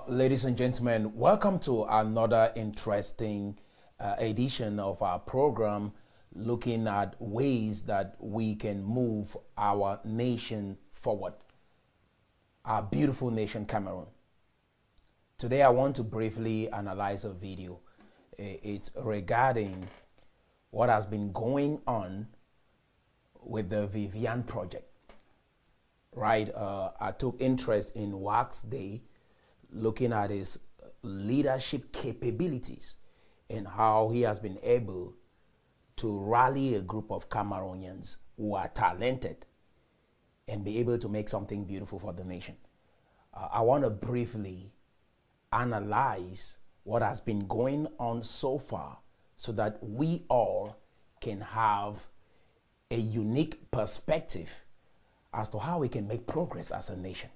Ladies and gentlemen, welcome to another interesting edition of our program looking at ways that we can move our nation forward, our beautiful nation, Cameroon. Today, I want to briefly analyze a video. It's regarding what has been going on with the Viviane project. Right, I took interest in Wax Day, looking at his leadership capabilities and how he has been able to rally a group of Cameroonians who are talented and be able to make something beautiful for the nation. I want to briefly analyze what has been going on so far so that we all can have a unique perspective as to how we can make progress as a nation.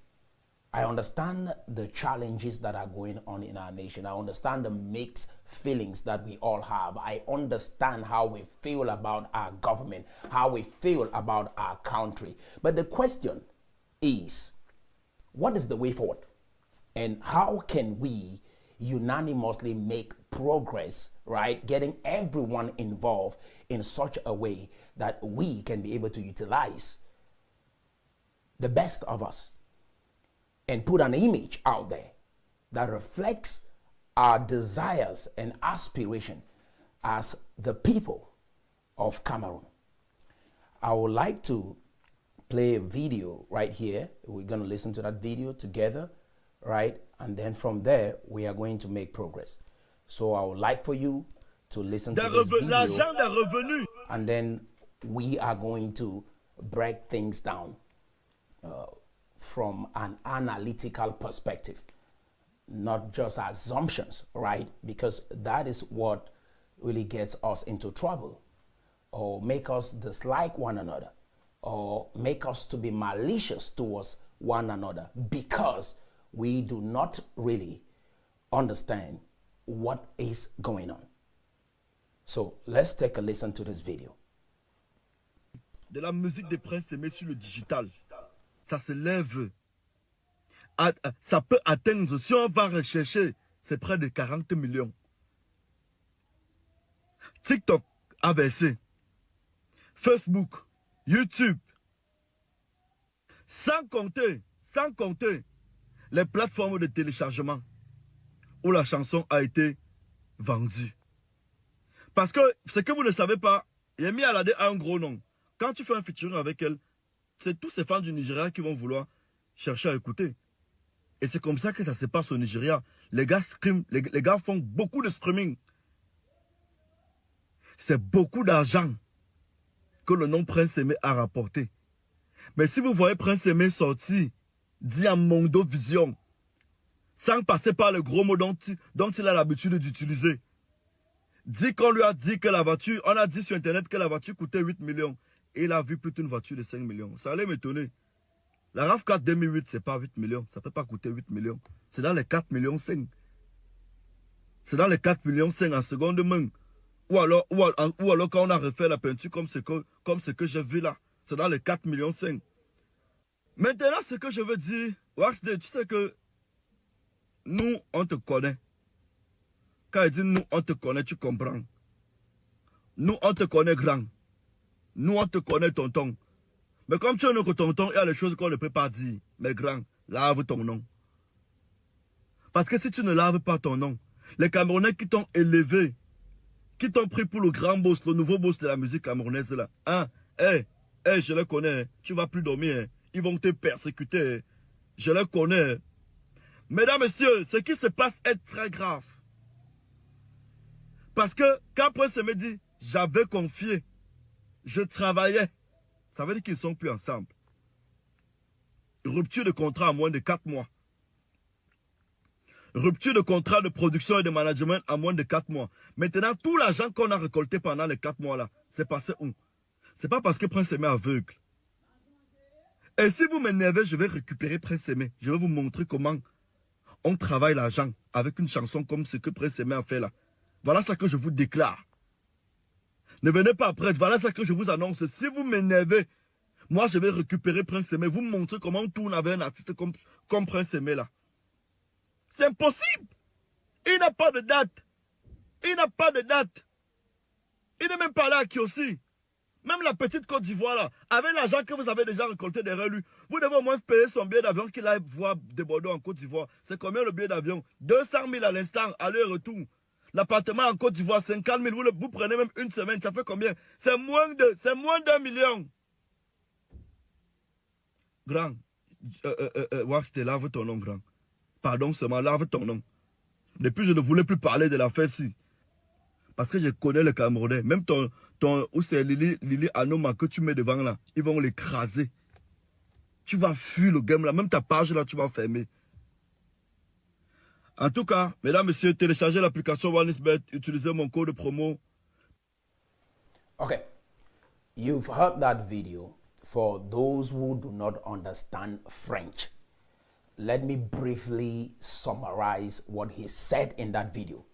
I understand the challenges that are going on in our nation. I understand the mixed feelings that we all have. I understand how we feel about our government, how we feel about our country. But the question is, what is the way forward? And how can we unanimously make progress, right? Getting everyone involved in such a way that we can be able to utilize the best of us and put an image out there that reflects our desires and aspiration as the people of Cameroon. I would like to play a video right here. We're going to listen to that video together, right? And then from there, we are going to make progress. So I would like for you to listen to this video, and then we are going to break things down from an analytical perspective, not just assumptions, right? Because that is what really gets us into trouble, or make us dislike one another, or make us to be malicious towards one another, because we do not really understand what is going on. So let's take a listen to this video. De la musique des princes Aime sur le digital. Ça s'élève, ça peut atteindre, si on va rechercher, c'est près de 40 millions. TikTok a versé, Facebook, YouTube, sans compter les plateformes de téléchargement où la chanson a été vendue. Parce que ce que vous ne savez pas, Yemi Alade a un gros nom. Quand tu fais un featuring avec elle, c'est tous ces fans du Nigeria qui vont vouloir chercher à écouter. Et c'est comme ça que ça se passe au Nigeria. Les gars stream, les gars font beaucoup de streaming. C'est beaucoup d'argent que le nom Prince Aime a rapporté. Mais si vous voyez Prince Aime sortir, dit en Mondo Vision, sans passer par le gros mot dont il a l'habitude d'utiliser, dit qu'on lui a dit que la voiture, on a dit sur Internet que la voiture coûtait 8 millions. Et il a vu plutôt une voiture de 5 millions. Ça allait m'étonner. La RAV4 2008, c'est pas 8 millions. Ça ne peut pas coûter 8 millions. C'est dans les 4 millions 5. C'est dans les 4 millions 5 en seconde main. Ou alors quand on a refait la peinture comme ce que j'ai vu là. C'est dans les 4 millions 5. Maintenant, ce que je veux dire, Waxday, tu sais que nous, on te connaît. Quand il dit nous, on te connaît, tu comprends. Nous, on te connaît grand. Nous, on te connaît, tonton. Mais comme tu es notre tonton, il y a des choses qu'on ne peut pas dire. Mais grand, lave ton nom. Parce que si tu ne laves pas ton nom, les Camerounais qui t'ont élevé, qui t'ont pris pour le grand boss, le nouveau boss de la musique camerounaise là, hein, je les connais, tu ne vas plus dormir, hein. Ils vont te persécuter, hein. Je les connais. Mesdames, messieurs, ce qui se passe est très grave. Parce que quand Prince me dit, j'avais confié, je travaillais. Ça veut dire qu'ils ne sont plus ensemble. Rupture de contrat en moins de 4 mois. Rupture de contrat de production et de management en moins de 4 mois. Maintenant, tout l'argent qu'on a récolté pendant les 4 mois là, c'est passé où? C'est pas parce que Prince Aime est aveugle. Et si vous m'énervez, je vais récupérer Prince Aime. Je vais vous montrer comment on travaille l'argent avec une chanson comme ce que Prince Aime a fait là. Voilà ce que je vous déclare. Ne venez pas après, voilà ce que je vous annonce. Si vous m'énervez, moi je vais récupérer Prince Aime, vous montrer comment on tourne avec un artiste comme Prince Aime là. C'est impossible. Il n'a pas de date. Il n'a pas de date. Il n'est même pas là qui aussi. Même la petite Côte d'Ivoire, là, avec l'argent que vous avez déjà récolté derrière lui, vous devez au moins payer son billet d'avion qu'il aille voir de Bordeaux en Côte d'Ivoire. C'est combien le billet d'avion? 200 000 à l'instant, aller-retour. L'appartement en Côte d'Ivoire, 50 000. Vous prenez même une semaine, ça fait combien? C'est moins d'1 million. Grand, Wax, lave ton nom, grand. Pardon seulement, lave ton nom. Depuis, je ne voulais plus parler de l'affaire-ci. Parce que je connais le Camerounais. Même où c'est Lili Anoma que tu mets devant là, ils vont l'écraser. Tu vas fuir le game là. Même ta page là, tu vas fermer. En tout cas, mesdames, messieurs, téléchargez l'application OneIsBet, utilisez mon code promo. Okay, you've heard that video. For those who do not understand French, let me briefly summarize what he said in that video.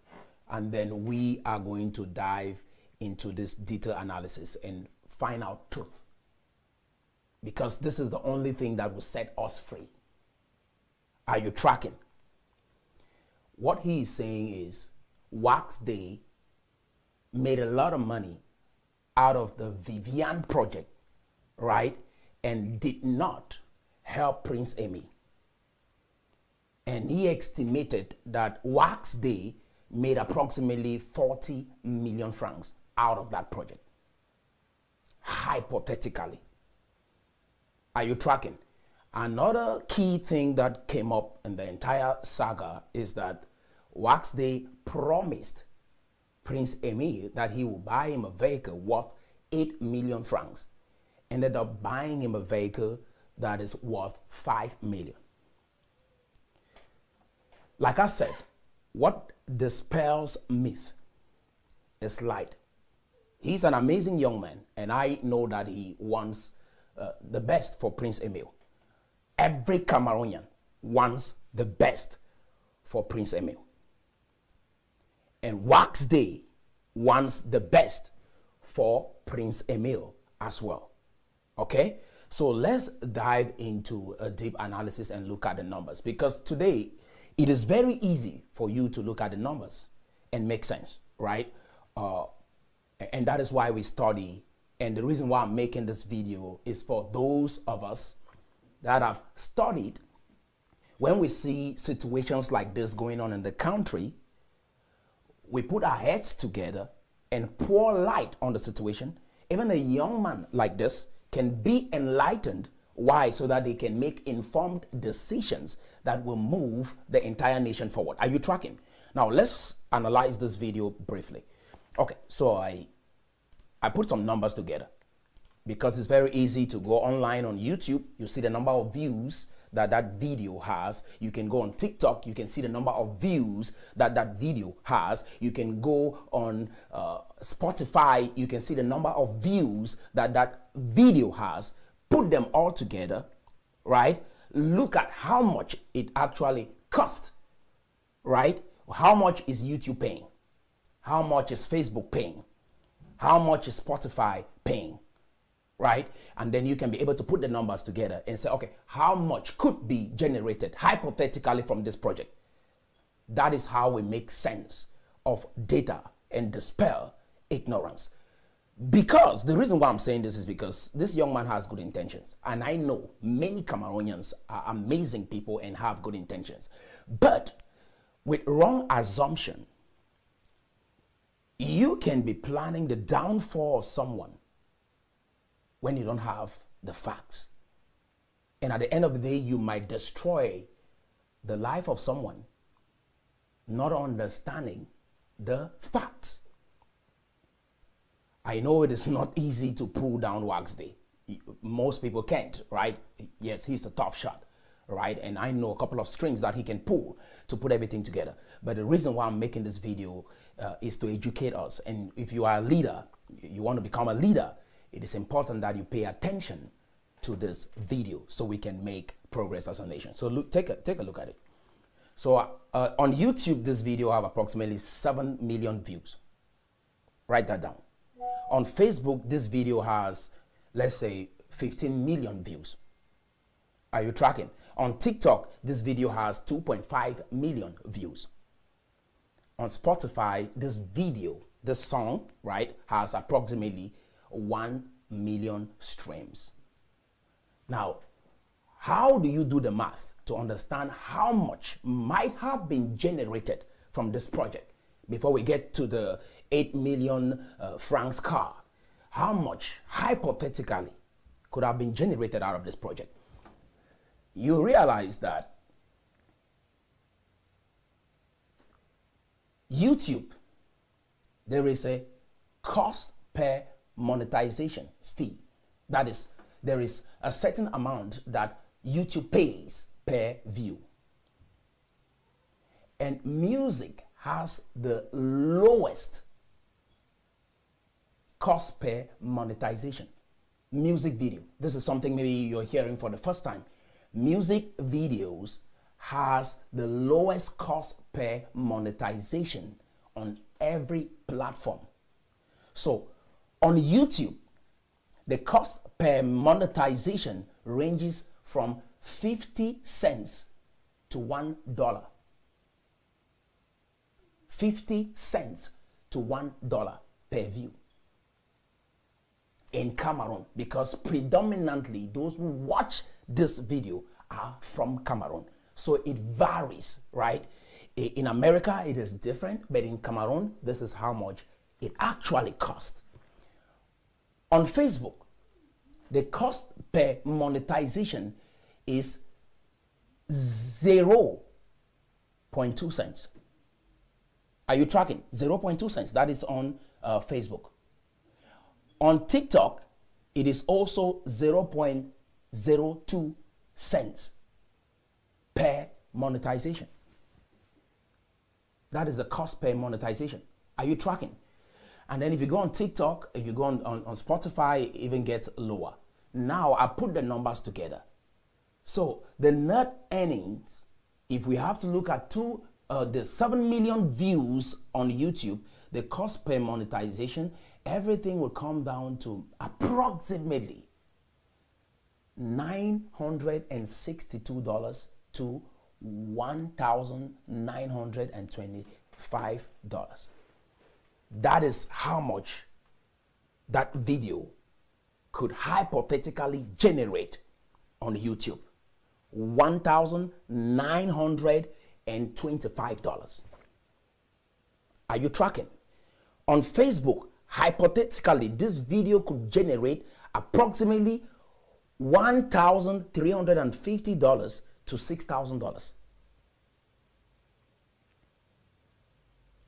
And then we are going to dive into this detailed analysis and find out truth. Because this is the only thing that will set us free. Are you tracking? What he is saying is, Wax Day made a lot of money out of the Viviane project, right? And did not help Prince Aime. And he estimated that Wax Day made approximately 40 million francs out of that project. Hypothetically. Are you tracking? Another key thing that came up in the entire saga is that Wax Day promised Prince Aime that he would buy him a vehicle worth 8 million francs. Ended up buying him a vehicle that is worth 5 million. Like I said, what dispels myth is light. He's an amazing young man, and I know that he wants the best for Prince Aime. Every Cameroonian wants the best for Prince Aime. And Wax Day wants the best for Prince Aime as well. Okay? So let's dive into a deep analysis and look at the numbers, because today it is very easy for you to look at the numbers and make sense, right? And that is why we study. And the reason why I'm making this video is for those of us that have studied. When we see situations like this going on in the country, we put our heads together and pour light on the situation. Even a young man like this can be enlightened. Why? So that they can make informed decisions that will move the entire nation forward. Are you tracking? Now, let's analyze this video briefly. Okay, so I put some numbers together because it's very easy to go online on YouTube. You see the number of views that video has. You can go on TikTok. You can see the number of views that video has. You can go on Spotify. You can see the number of views that video has. Put them all together, right? Look at how much it actually cost, right? How much is YouTube paying? How much is Facebook paying? How much is Spotify paying, right? And then you can be able to put the numbers together and say, okay, how much could be generated hypothetically from this project? That is how we make sense of data and dispel ignorance. Because the reason why I'm saying this is because this young man has good intentions. And I know many Cameroonians are amazing people and have good intentions. But with wrong assumption, you can be planning the downfall of someone when you don't have the facts. And at the end of the day, you might destroy the life of someone not understanding the facts. I know it is not easy to pull down Wax Day. Most people can't, right? Yes, he's a tough shot, right? And I know a couple of strings that he can pull to put everything together. But the reason why I'm making this video is to educate us. And if you are a leader, you want to become a leader, it is important that you pay attention to this video so we can make progress as a nation. So look, take a look at it. So on YouTube, this video have approximately 7 million views. Write that down. On Facebook, this video has, let's say, 15 million views. Are you tracking? On TikTok, this video has 2.5 million views. On Spotify, this song, right, has approximately 1 million streams. Now, how do you do the math to understand how much might have been generated from this project? Before we get to the 8 million francs car, how much hypothetically could have been generated out of this project? You realize that YouTube, there is a cost per monetization fee. That is, there is a certain amount that YouTube pays per view. And music has the lowest cost per monetization. Music video. This is something maybe you're hearing for the first time. Music videos has the lowest cost per monetization on every platform. So on YouTube, the cost per monetization ranges from 50 cents to $1. 50 cents to $1 per view. In Cameroon, because predominantly those who watch this video are from Cameroon. So it varies, right? In America, it is different, but in Cameroon, this is how much it actually costs. On Facebook, the cost per monetization is 0.2 cents. Are you tracking? 0.2 cents. That is on Facebook. On TikTok, it is also 0.02 cents per monetization. That is the cost per monetization. Are you tracking? And then if you go on TikTok, if you go on Spotify, it even gets lower. Now I put the numbers together. So the net earnings, if we have to look at the 7 million views on YouTube, the cost per monetization, everything will come down to approximately $962 to $1,925. That is how much that video could hypothetically generate on YouTube. $1,925. Are you tracking? On Facebook, hypothetically, this video could generate approximately $1,350 to $6,000.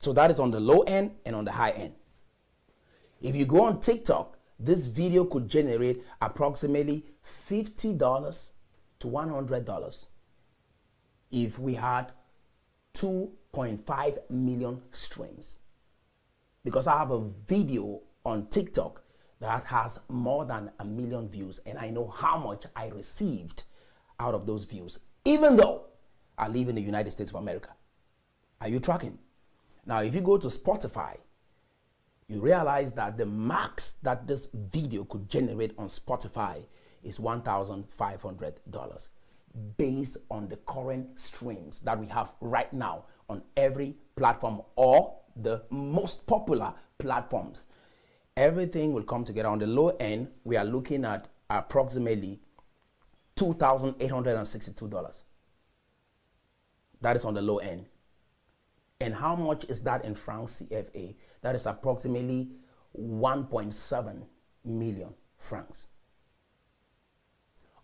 So that is on the low end and on the high end. If you go on TikTok, this video could generate approximately $50 to $100 if we had 2.5 million streams. Because I have a video on TikTok that has more than 1 million views, and I know how much I received out of those views, even though I live in the United States of America. Are you tracking? Now, if you go to Spotify, you realize that the max that this video could generate on Spotify is $1,500 based on the current streams that we have right now on every platform or the most popular platforms. Everything will come together. On the low end, we are looking at approximately $2,862. That is on the low end. And how much is that in francs CFA? That is approximately 1.7 million francs.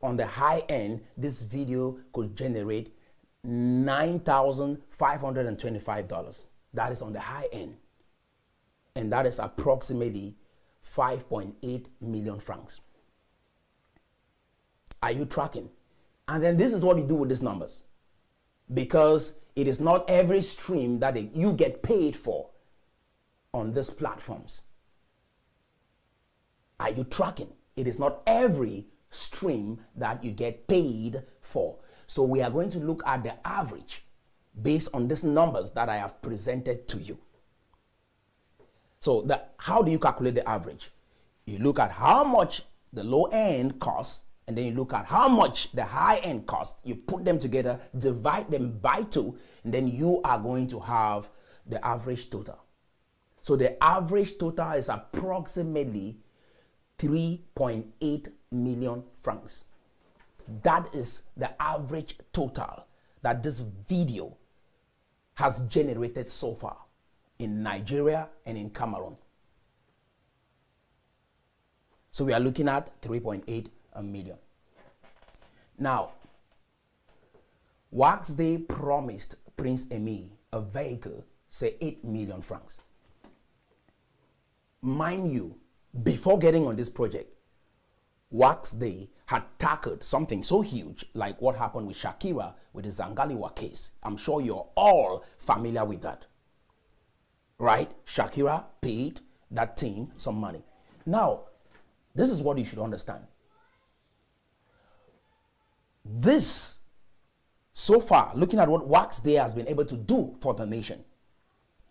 On the high end, this video could generate $9,525. That is on the high end. And that is approximately 5.8 million francs. Are you tracking? And then this is what you do with these numbers. Because it is not every stream that you get paid for on these platforms. Are you tracking? It is not every stream that you get paid for. So we are going to look at the average based on these numbers that I have presented to you. So how do you calculate the average? You look at how much the low end costs and then you look at how much the high-end cost, you put them together, divide them by 2, and then you are going to have the average total. So the average total is approximately 3.8 million francs. That is the average total that this video has generated so far in Nigeria and in Cameroon. So we are looking at 3.8 million. Now, Wax Day promised Prince Aime a vehicle, say 8 million francs. Mind you, before getting on this project, Wax Day had tackled something so huge like what happened with Shakira with the Zangaliwa case. I'm sure you're all familiar with that. Right? Shakira paid that team some money. Now, this is what you should understand. This, so far, looking at what Wax Day has been able to do for the nation,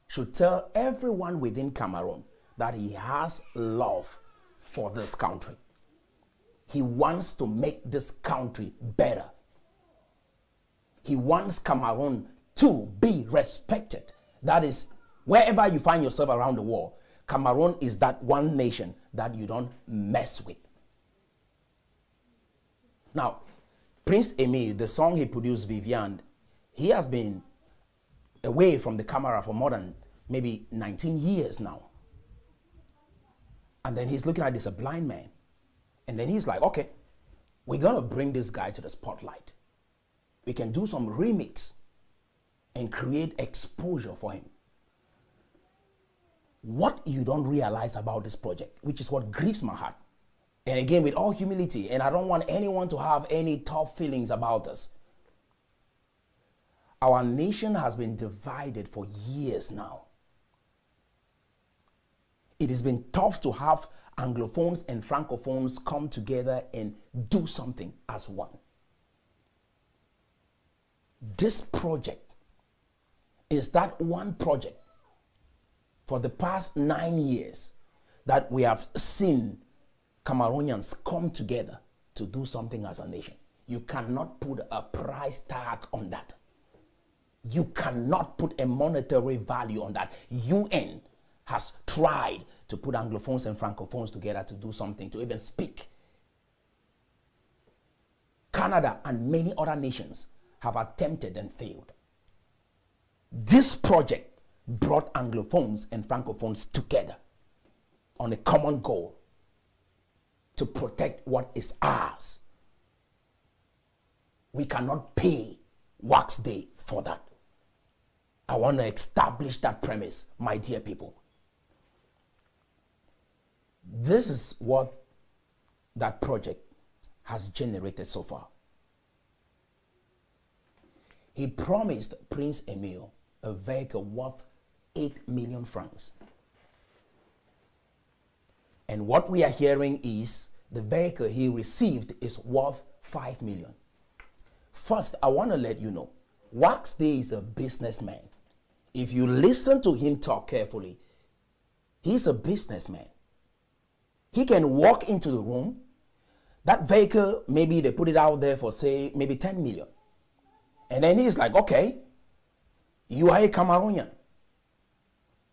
should tell everyone within Cameroon that he has love for this country. He wants to make this country better. He wants Cameroon to be respected. That is, wherever you find yourself around the world, Cameroon is that one nation that you don't mess with. Now, Prince Aime, the song he produced, Viviane, he has been away from the camera for more than maybe 19 years now. And then he's looking at this, a blind man. And then he's like, okay, we're going to bring this guy to the spotlight. We can do some remix and create exposure for him. What you don't realize about this project, which is what grieves my heart, and again, with all humility, and I don't want anyone to have any tough feelings about this. Our nation has been divided for years now. It has been tough to have Anglophones and Francophones come together and do something as one. This project is that one project for the past 9 years that we have seen Cameroonians come together to do something as a nation. You cannot put a price tag on that. You cannot put a monetary value on that. UN has tried to put Anglophones and Francophones together to do something, to even speak. Canada and many other nations have attempted and failed. This project brought Anglophones and Francophones together on a common goal to protect what is ours. We cannot pay Wax Day for that. I want to establish that premise, my dear people. This is what that project has generated so far. He promised Prince Aime a vehicle worth 8 million francs. And what we are hearing is the vehicle he received is worth 5 million. First, I want to let you know, Wax Day is a businessman. If you listen to him talk carefully, he's a businessman. He can walk into the room. That vehicle, maybe they put it out there for, say, maybe 10 million. And then he's like, okay, you are a Cameroonian.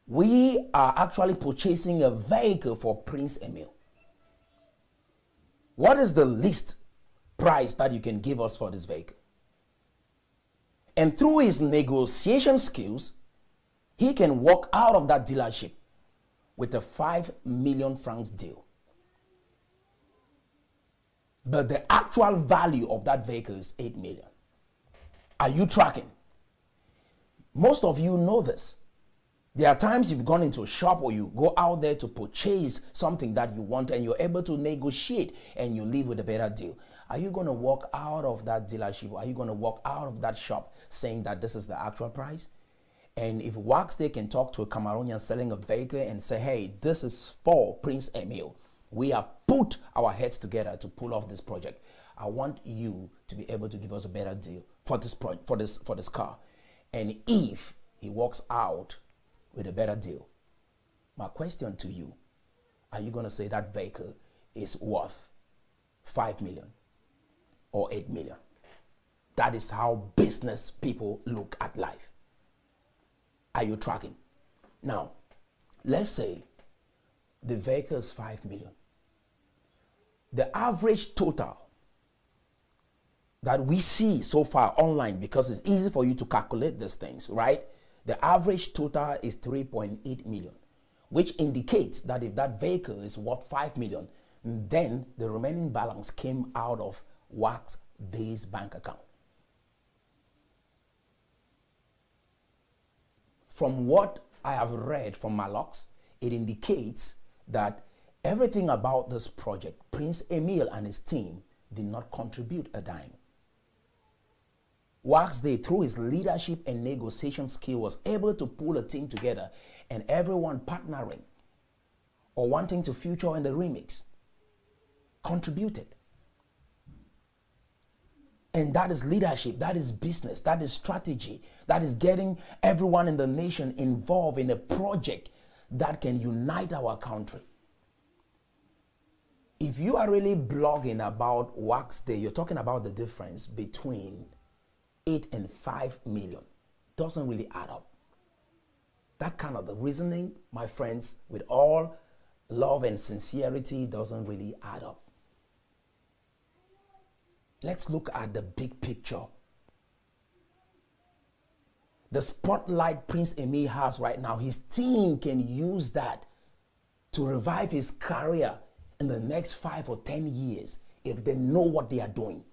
We are actually purchasing a vehicle for Prince Aime. What is the least price that you can give us for this vehicle? And through his negotiation skills, he can walk out of that dealership with a 5 million francs deal. But the actual value of that vehicle is 8 million. Are you tracking? Most of you know this. There are times you've gone into a shop or you go out there to purchase something that you want and you're able to negotiate and you leave with a better deal. Are you going to walk out of that dealership? Are you going to walk out of that shop saying that this is the actual price? And if Wax Day can talk to a Cameroonian selling a vehicle and say, hey, this is for Prince Aime, we have put our heads together to pull off this project. I want you to be able to give us a better deal for this car. And if he walks out with a better deal, my question to you, are you going to say that vehicle is worth 5 million? or 8 million. That is how business people look at life. Are you tracking? Now, let's say the vehicle is 5 million. The average total that we see so far online, because it's easy for you to calculate these things, right? The average total is 3.8 million, which indicates that if that vehicle is worth 5 million, then the remaining balance came out of Wax Day's bank account. From what I have read from Malox, it indicates that everything about this project, Prince Emile and his team did not contribute a dime. Wax Day, through his leadership and negotiation skill, was able to pull a team together, and everyone partnering or wanting to feature in the remix contributed. And that is leadership, that is business, that is strategy, that is getting everyone in the nation involved in a project that can unite our country. If you are really blogging about Wax Day, you're talking about the difference between 8 and 5 million. Doesn't really add up. That kind of the reasoning, my friends, with all love and sincerity, doesn't really add up. Let's look at the big picture. The spotlight Prince Aime has right now, his team can use that to revive his career in the next 5 or 10 years if they know what they are doing.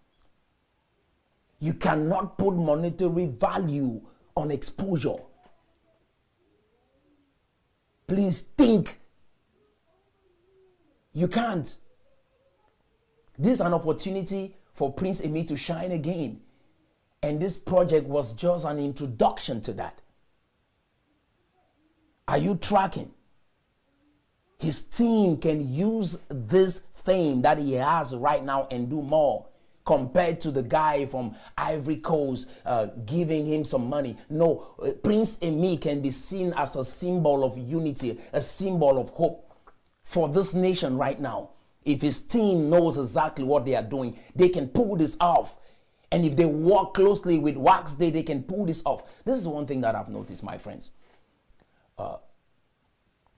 You cannot put monetary value on exposure. Please think. You can't. This is an opportunity for Prince Aime to shine again. And this project was just an introduction to that. Are you tracking? His team can use this fame that he has right now and do more, compared to the guy from Ivory Coast giving him some money. No, Prince Aime can be seen as a symbol of unity, a symbol of hope for this nation right now. If his team knows exactly what they are doing, they can pull this off. And if they work closely with Wax Day, they can pull this off. This is one thing that I've noticed, my friends.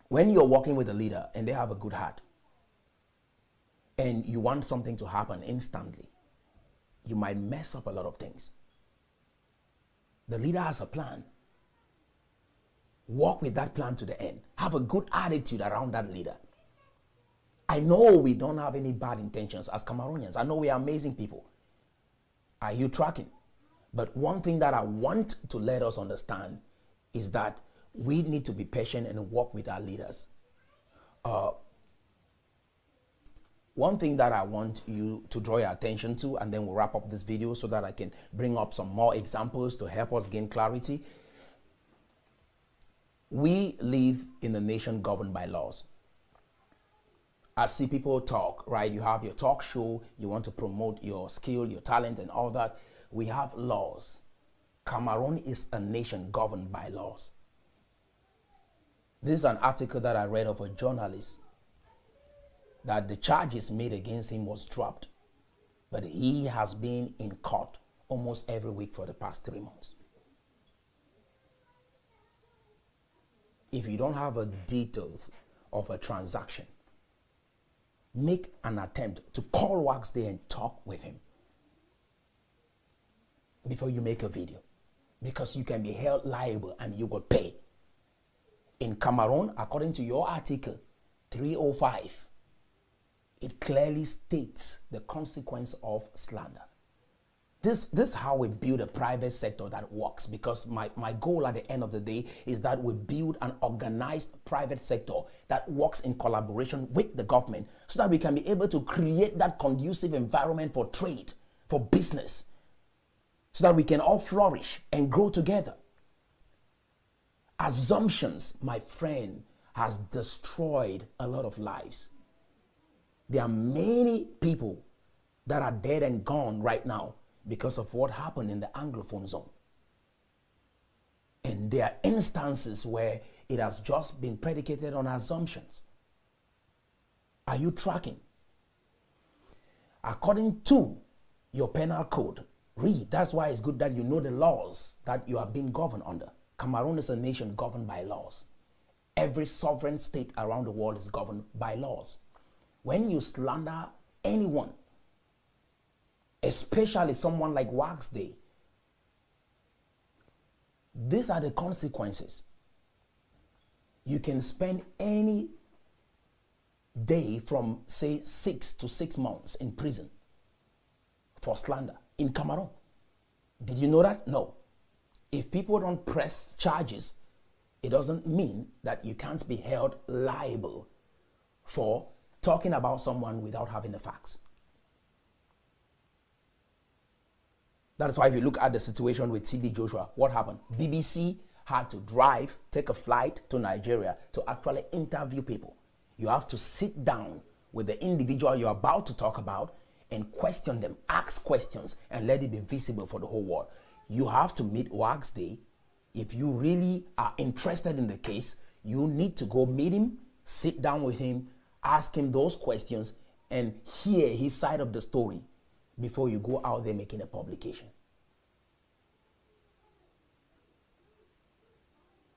When you're working with a leader and they have a good heart, and you want something to happen instantly, you might mess up a lot of things. The leader has a plan. Work with that plan to the end. Have a good attitude around that leader. I know we don't have any bad intentions as Cameroonians. I know we are amazing people. Are you tracking? But one thing that I want to let us understand is that we need to be patient and work with our leaders. One thing that I want you to draw your attention to, and then we'll wrap up this video so that I can bring up some more examples to help us gain clarity. We live in a nation governed by laws. I see people talk, right? You have your talk show, you want to promote your skill, your talent, and all that. We have laws. Cameroon is a nation governed by laws. This is an article that I read of a journalist that the charges made against him was dropped, but he has been in court almost every week for the past 3 months. If you don't have the details of a transaction, make an attempt to call Wax Day and talk with him before you make a video, because you can be held liable and you will pay. In Cameroon, according to your article 305, it clearly states the consequence of slander. This is how we build a private sector that works, because my goal at the end of the day is that we build an organized private sector that works in collaboration with the government so that we can be able to create that conducive environment for trade, for business, so that we can all flourish and grow together. Assumptions, my friend, has destroyed a lot of lives. There are many people that are dead and gone right now because of what happened in the Anglophone zone. And there are instances where it has just been predicated on assumptions. Are you tracking? According to your penal code. Read. That's why it's good that you know the laws that you are being governed under. Cameroon is a nation governed by laws. Every sovereign state around the world is governed by laws. When you slander anyone, especially someone like Wax Day, these are the consequences. You can spend any day from, say, 6 to 6 months in prison for slander in Cameroon. Did you know that? No. If people don't press charges, it doesn't mean that you can't be held liable for talking about someone without having the facts. That is why if you look at the situation with TB Joshua, what happened? BBC had to drive, take a flight to Nigeria to actually interview people. You have to sit down with the individual you're about to talk about and question them, ask questions, and let it be visible for the whole world. You have to meet Wax Day. If you really are interested in the case, you need to go meet him, sit down with him, ask him those questions, and hear his side of the story before you go out there making a publication.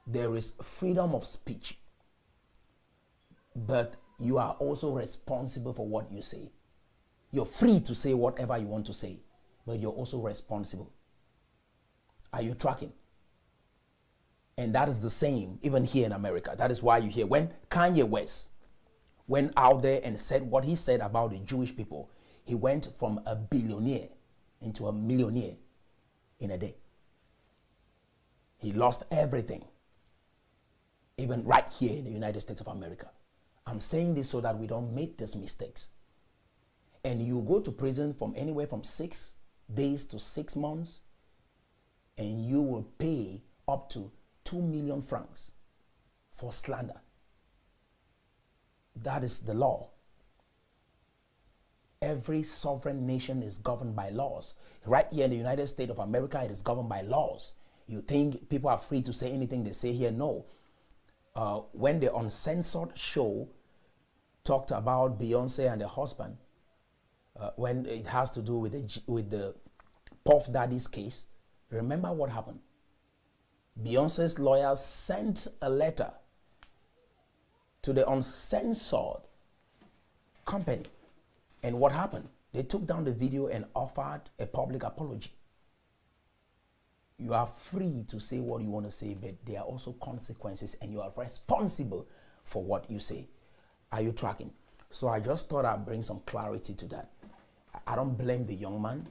There is freedom of speech, but you are also responsible for what you say. You're free to say whatever you want to say, but you're also responsible. Are you tracking? And that is the same even here in America. That is why you hear when Kanye West went out there and said what he said about the Jewish people, he went from a billionaire into a millionaire in a day. He lost everything, even right here in the United States of America. I'm saying this so that we don't make these mistakes. And you go to prison from anywhere from 6 days to 6 months, and you will pay up to 2 million francs for slander. That is the law. Every sovereign nation is governed by laws. Right here in the United States of America, it is governed by laws. You think people are free to say anything they say here? No. When the Uncensored show talked about Beyonce and her husband, when it has to do with the Puff Daddy's case, remember what happened? Beyonce's lawyers sent a letter to the Uncensored company. And what happened? They took down the video and offered a public apology. You are free to say what you want to say, but there are also consequences, and you are responsible for what you say. Are you tracking? So I just thought I'd bring some clarity to that. I don't blame the young man,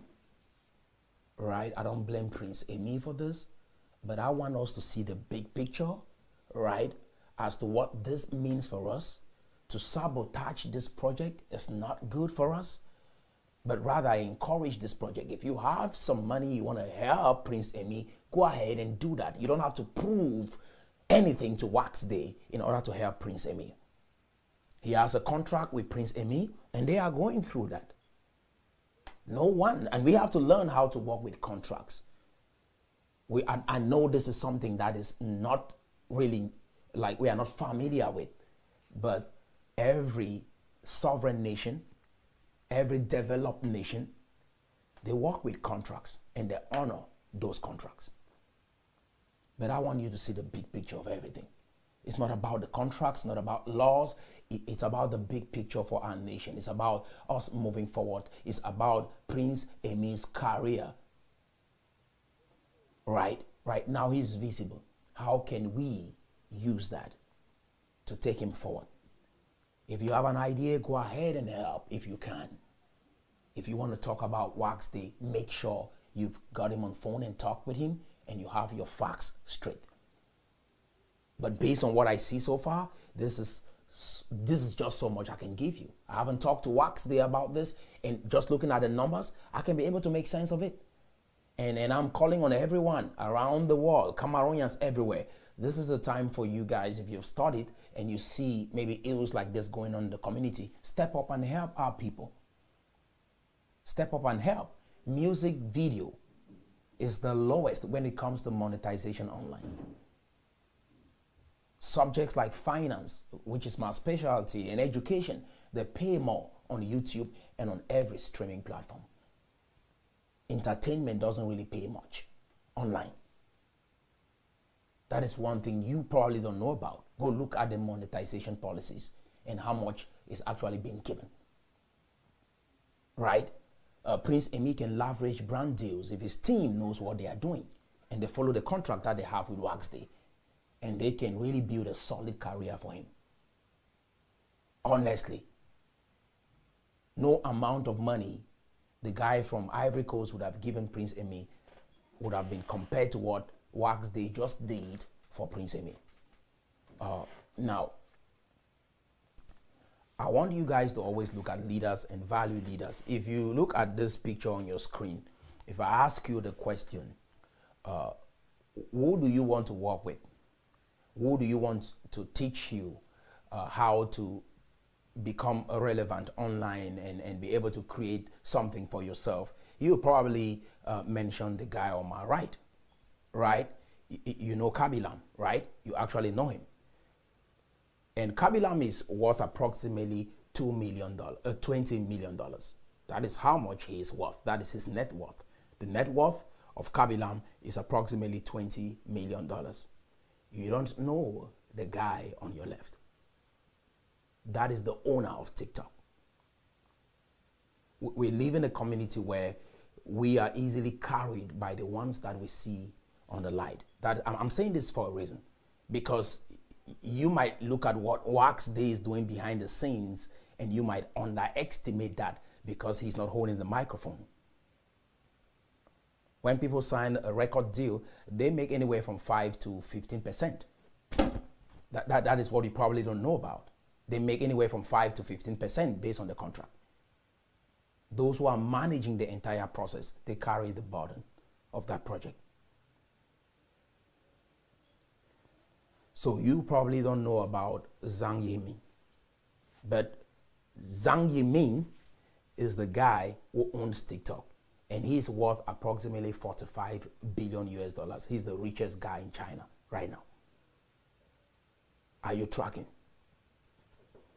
right? I don't blame Prince Aime for this, but I want us to see the big picture, right? As to what this means for us. To sabotage this project is not good for us, but rather I encourage this project. If you have some money, you want to help Prince Aime, go ahead and do that. You don't have to prove anything to Wax Day in order to help Prince Aime. He has a contract with Prince Aime, and they are going through that. No one, and we have to learn how to work with contracts. I know this is something that is not really, like, we are not familiar with, but every sovereign nation, every developed nation, they work with contracts and they honor those contracts. But I want you to see the big picture of everything. It's not about the contracts, not about laws. It's about the big picture for our nation. It's about us moving forward. It's about Prince Aime's career. Right now he's visible. How can we use that to take him forward? If you have an idea, go ahead and help if you can. If you want to talk about Wax Day, make sure you've got him on phone and talk with him and you have your facts straight. But based on what I see so far, this is just so much I can give you. I haven't talked to Wax Day about this, and just looking at the numbers, I can be able to make sense of it. And I'm calling on everyone around the world, Cameroonians everywhere. This is the time for you guys, if you've studied and you see maybe ills like this going on in the community, step up and help our people. Step up and help. Music video is the lowest when it comes to monetization online. Subjects like finance, which is my specialty, and education, they pay more on YouTube and on every streaming platform. entertainment doesn't really pay much online. That is one thing you probably don't know about. Go look at the monetization policies and how much is actually being given. Right? Prince Aime can leverage brand deals if his team knows what they are doing and they follow the contract that they have with Wax Day, and they can really build a solid career for him. Honestly, no amount of money the guy from Ivory Coast would have given Prince Aime would have been compared to what Wax Day just did for Prince Aime. Now, I want you guys to always look at leaders and value leaders. If you look at this picture on your screen, if I ask you the question, who do you want to work with? Who do you want to teach you how to become relevant online and be able to create something for yourself? You probably mention the guy on my right? You know Kabilam, right? You actually know him. And Kabilam is worth approximately $20 million. That is how much he is worth. That is his net worth. The net worth of Kabilam is approximately $20 million. You don't know the guy on your left. That is the owner of TikTok. We live in a community where we are easily carried by the ones that we see on the light. I'm saying this for a reason, because you might look at what Wax Day is doing behind the scenes and you might underestimate that because he's not holding the microphone. When people sign a record deal, they make anywhere from 5 to 15%. That is what you probably don't know about. They make anywhere from 5 to 15% based on the contract. Those who are managing the entire process, they carry the burden of that project. So you probably don't know about Zhang Yiming, but Zhang Yiming is the guy who owns TikTok, and he's worth approximately 45 billion US dollars. He's the richest guy in China right now. Are you tracking?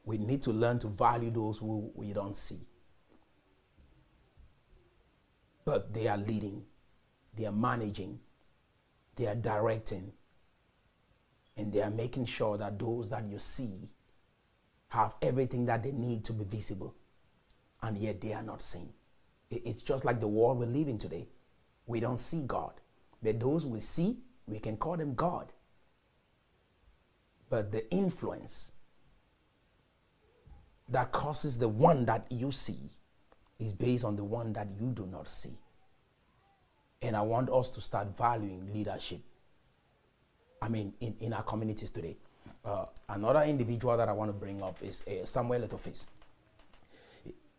We need to learn to value those who we don't see. But they are leading, they are managing, they are directing, and they are making sure that those that you see have everything that they need to be visible, and yet they are not seen. It's just like the world we live in today. We don't see God, but those we see, we can call them God. But the influence that causes the one that you see is based on the one that you do not see. And I want us to start valuing leadership. In our communities today. Another individual that I want to bring up is Samuel Eto'o.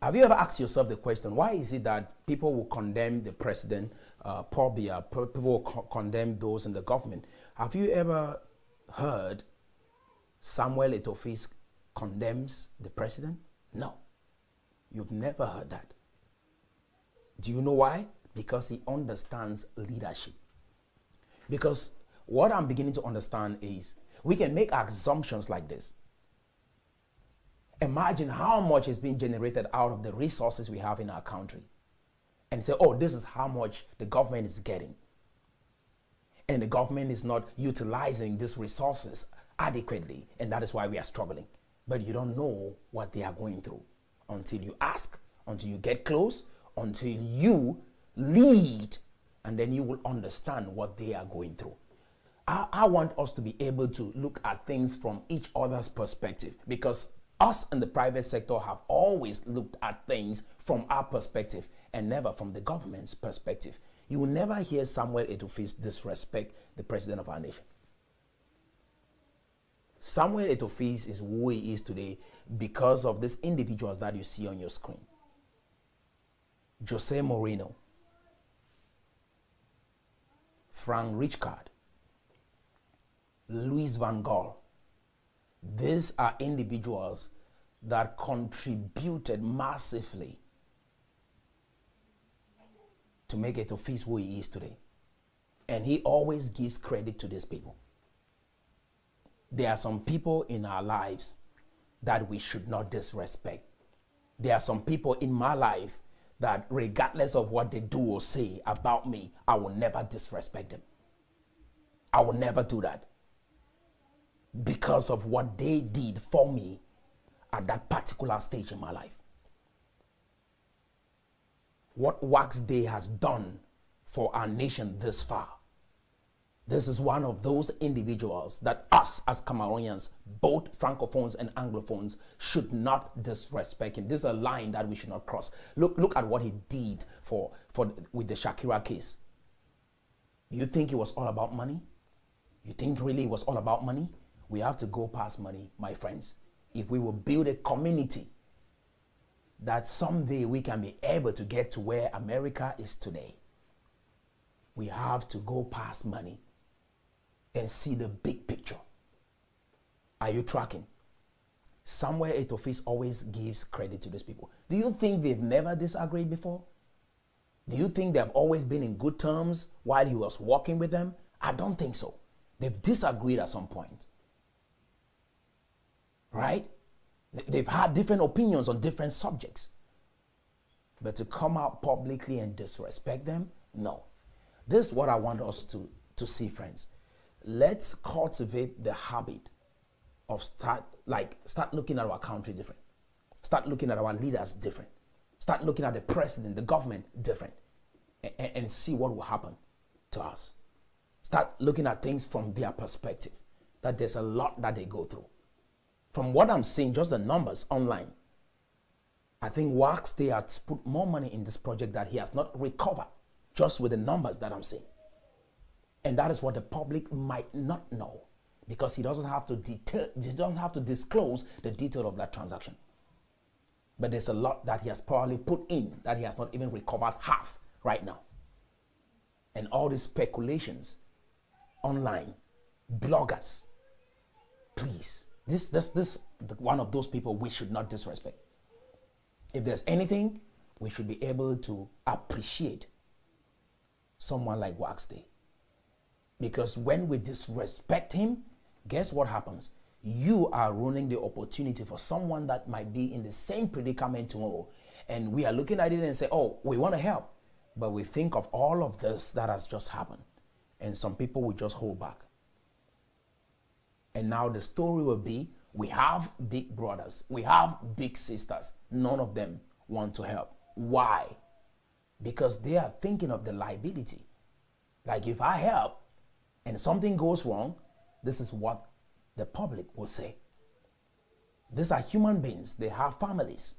Have you ever asked yourself the question, why is it that people will condemn the president, Paul Biya, people will condemn those in the government? Have you ever heard Samuel Eto'o condemns the president? No. You've never heard that. Do you know why? Because he understands leadership. Because what I'm beginning to understand is we can make assumptions like this. Imagine how much is being generated out of the resources we have in our country, and say, oh, this is how much the government is getting. And the government is not utilizing these resources adequately, and that is why we are struggling. But you don't know what they are going through until you ask, until you get close, until you lead, and then you will understand what they are going through. I want us to be able to look at things from each other's perspective, because us in the private sector have always looked at things from our perspective and never from the government's perspective. You will never hear Samuel Eto'o disrespect the president of our nation. Samuel Eto'o is who he is today because of these individuals that you see on your screen. Jose Moreno, Frank Rijkaard, Louis van Gaal. These are individuals that contributed massively to make Eto'o who he is today. And he always gives credit to these people. There are some people in our lives that we should not disrespect. There are some people in my life that regardless of what they do or say about me, I will never disrespect them. I will never do that because of what they did for me at that particular stage in my life. What Wax Day has done for our nation this far. This is one of those individuals that us as Cameroonians, both Francophones and Anglophones, should not disrespect him. This is a line that we should not cross. Look at what he did with the Shakira case. You think it was all about money? You think really it was all about money? We have to go past money, my friends. If we will build a community that someday we can be able to get to where America is today, we have to go past money and see the big picture. Are you tracking? Somewhere Eto'o always gives credit to these people. Do you think they've never disagreed before? Do you think they've always been in good terms while he was working with them? I don't think so. They've disagreed at some point. Right? They've had different opinions on different subjects. But to come out publicly and disrespect them, no. This is what I want us to see, friends. Let's cultivate the habit of start looking at our country different. Start looking at our leaders different. Start looking at the president, the government different. And see what will happen to us. Start looking at things from their perspective. That there's a lot that they go through. From what I'm seeing, just the numbers online, I think Wax Day has put more money in this project that he has not recovered, just with the numbers that I'm seeing. And that is what the public might not know, because he doesn't have to disclose the detail of that transaction. But there's a lot that he has probably put in that he has not even recovered half right now. And all these speculations online, bloggers, please, this one of those people we should not disrespect. If there's anything, we should be able to appreciate someone like Wax Day. Because when we disrespect him, guess what happens? You are ruining the opportunity for someone that might be in the same predicament tomorrow. And we are looking at it and say, oh, we want to help. But we think of all of this that has just happened. And some people will just hold back. And now the story will be, we have big brothers, we have big sisters. None of them want to help. Why? Because they are thinking of the liability. Like, if I help and something goes wrong, this is what the public will say. These are human beings. They have families.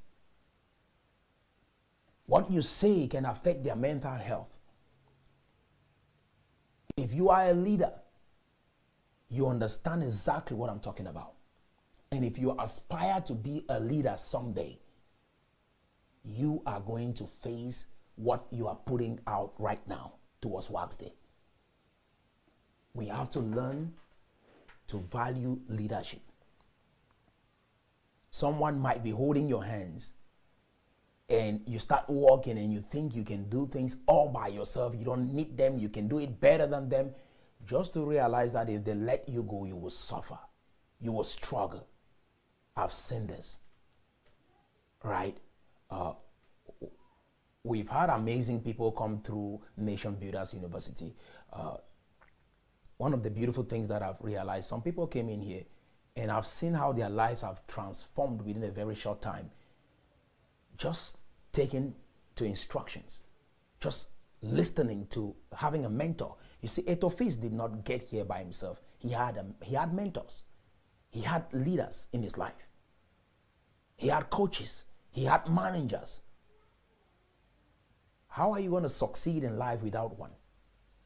What you say can affect their mental health. If you are a leader, you understand exactly what I'm talking about. And if you aspire to be a leader someday, you are going to face what you are putting out right now towards Wax Day. We have to learn to value leadership. Someone might be holding your hands and you start walking and you think you can do things all by yourself. You don't need them. You can do it better than them. Just to realize that if they let you go, you will suffer. You will struggle. I've seen this. Right? We've had amazing people come through Nation Builders University. One of the beautiful things that I've realized, some people came in here and I've seen how their lives have transformed within a very short time. Just taking to instructions, just listening to having a mentor. You see, Eto'o did not get here by himself. He had mentors. He had leaders in his life. He had coaches. He had managers. How are you going to succeed in life without one?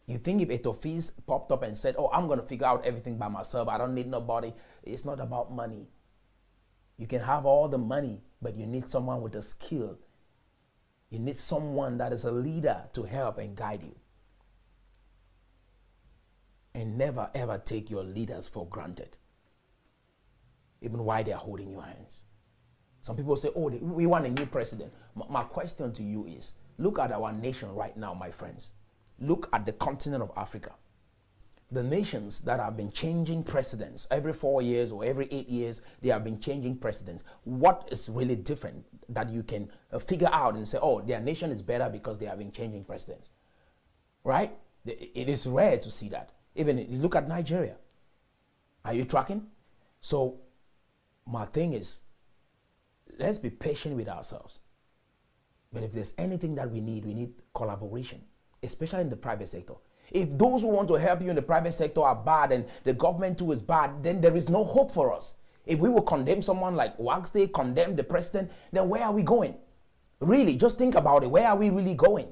You think if Eto'o popped up and said, oh, I'm going to figure out everything by myself, I don't need nobody. It's not about money. You can have all the money, but you need someone with a skill. You need someone that is a leader to help and guide you. And never ever take your leaders for granted, even while they are holding your hands. Some people say, oh, we want a new president. My question to you is, look at our nation right now, my friends. Look at the continent of Africa. the nations that have been changing presidents every 4 years or every 8 years, they have been changing presidents. What is really different that you can figure out and say, oh, their nation is better because they have been changing presidents, right? It is rare to see that. Even look at Nigeria. Are you tracking? So my thing is, let's be patient with ourselves. But if there's anything that we need collaboration, especially in the private sector. If those who want to help you in the private sector are bad and the government too is bad, then there is no hope for us. If we will condemn someone like Waxday, condemn the president, then where are we going? Really, just think about it. Where are we really going?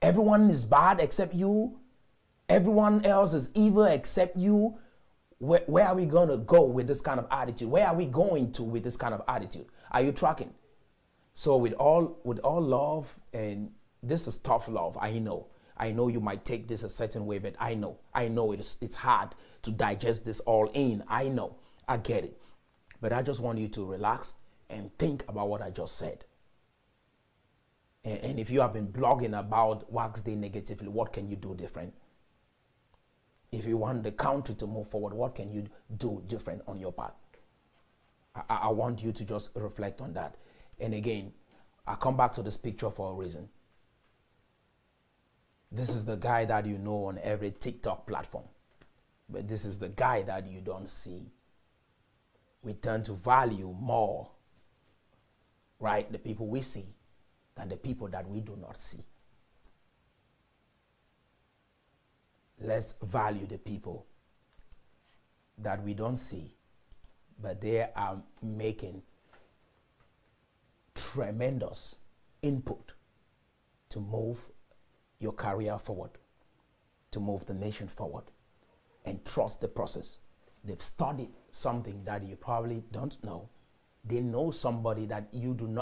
Everyone is bad except you. Everyone else is evil except you. Where are we going to go with this kind of attitude? Where are we going to with this kind of attitude? Are you tracking? So with all love, and this is tough love, I know you might take this a certain way, but I know it's hard to digest this all in. I know, I get it. But I just want you to relax and think about what I just said. And if you have been blogging about Waxday negatively, what can you do different? If you want the country to move forward, what can you do different on your part? I want you to just reflect on that. And again, I come back to this picture for a reason. This is the guy that you know on every TikTok platform. But this is the guy that you don't see. We tend to value more, right, the people we see than the people that we do not see. Let's value the people that we don't see, but they are making tremendous input to move your career forward, to move the nation forward, and trust the process. They've studied something that you probably don't know. They know somebody that you do not